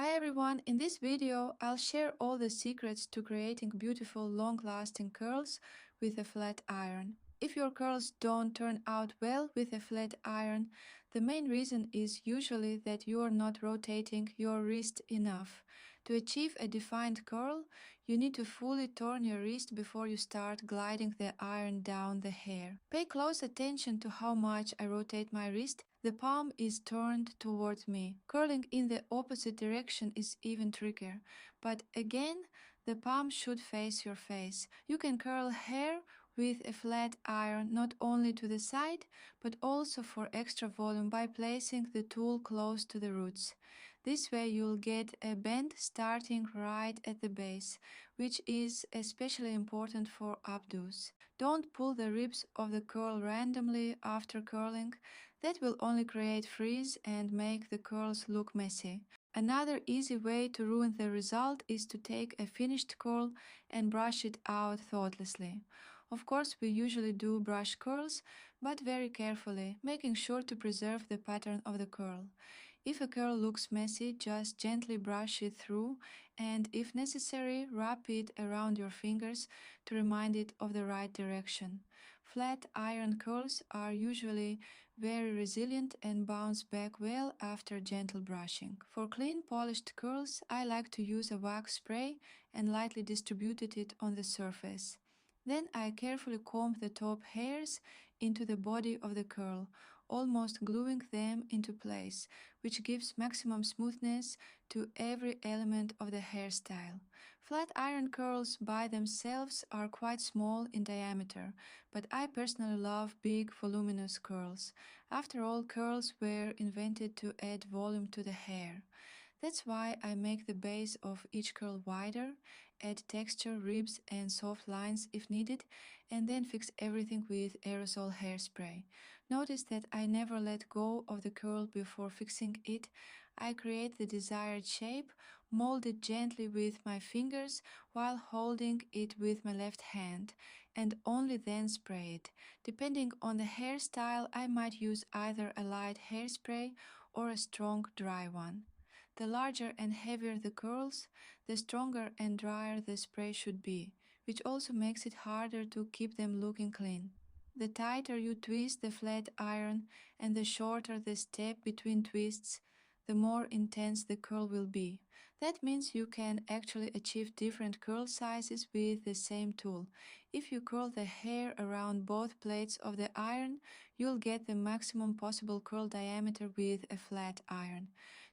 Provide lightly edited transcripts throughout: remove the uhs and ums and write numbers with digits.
Hi everyone, in this video I'll share all the secrets to creating beautiful long-lasting curls with a flat iron. If your curls don't turn out well with a flat iron, the main reason is usually that you are not rotating your wrist enough. To achieve a defined curl, you need to fully turn your wrist before you start gliding the iron down the hair. Pay close attention to how much I rotate my wrist. The palm is turned towards me. Curling in the opposite direction is even trickier. But again, the palm should face your face. You can curl hair with a flat iron not only to the side, but also for extra volume by placing the tool close to the roots. This way you'll get a bend starting right at the base, which is especially important for updos. Don't pull the ribs of the curl randomly after curling. That will only create frizz and make the curls look messy. Another easy way to ruin the result is to take a finished curl and brush it out thoughtlessly. Of course, we usually do brush curls, but very carefully, making sure to preserve the pattern of the curl. If a curl looks messy, just gently brush it through and, if necessary, wrap it around your fingers to remind it of the right direction. Flat iron curls are usually very resilient and bounce back well after gentle brushing. For clean polished curls, I like to use a wax spray and lightly distribute it on the surface. Then I carefully comb the top hairs into the body of the curl, almost gluing them into place, which gives maximum smoothness to every element of the hairstyle. Flat iron curls by themselves are quite small in diameter, but I personally love big voluminous curls. After all, curls were invented to add volume to the hair. That's why I make the base of each curl wider, add texture, ribs and soft lines if needed, and then fix everything with aerosol hairspray. Notice that I never let go of the curl before fixing it. I create the desired shape, mold it gently with my fingers while holding it with my left hand, and only then spray it. Depending on the hairstyle, I might use either a light hairspray or a strong dry one. The larger and heavier the curls, the stronger and drier the spray should be, which also makes it harder to keep them looking clean. The tighter you twist the flat iron and the shorter the step between twists, the more intense the curl will be. That means you can actually achieve different curl sizes with the same tool. If you curl the hair around both plates of the iron, you'll get the maximum possible curl diameter with a flat iron.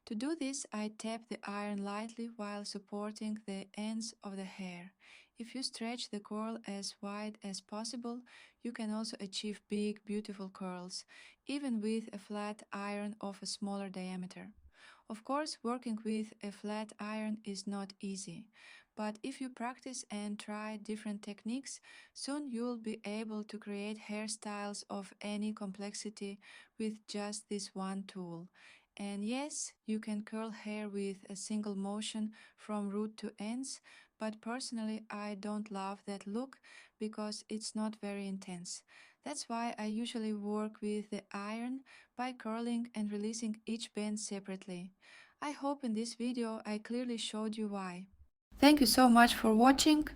To do this, I tap the iron lightly while supporting the ends of the hair. If you stretch the curl as wide as possible, you can also achieve big, beautiful curls, even with a flat iron of a smaller diameter. Of course, working with a flat iron is not easy, but if you practice and try different techniques, soon you'll be able to create hairstyles of any complexity with just this one tool. And yes, you can curl hair with a single motion from root to ends, but personally I don't love that look because it's not very intense. That's why I usually work with the iron by curling and releasing each bend separately. I hope in this video I clearly showed you why. Thank you so much for watching.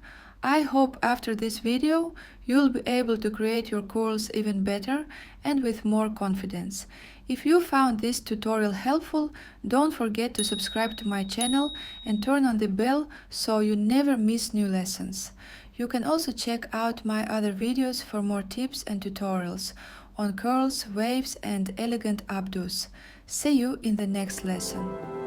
I hope after this video you'll be able to create your curls even better and with more confidence. If you found this tutorial helpful, don't forget to subscribe to my channel and turn on the bell so you never miss new lessons. You can also check out my other videos for more tips and tutorials on curls, waves and elegant updos. See you in the next lesson.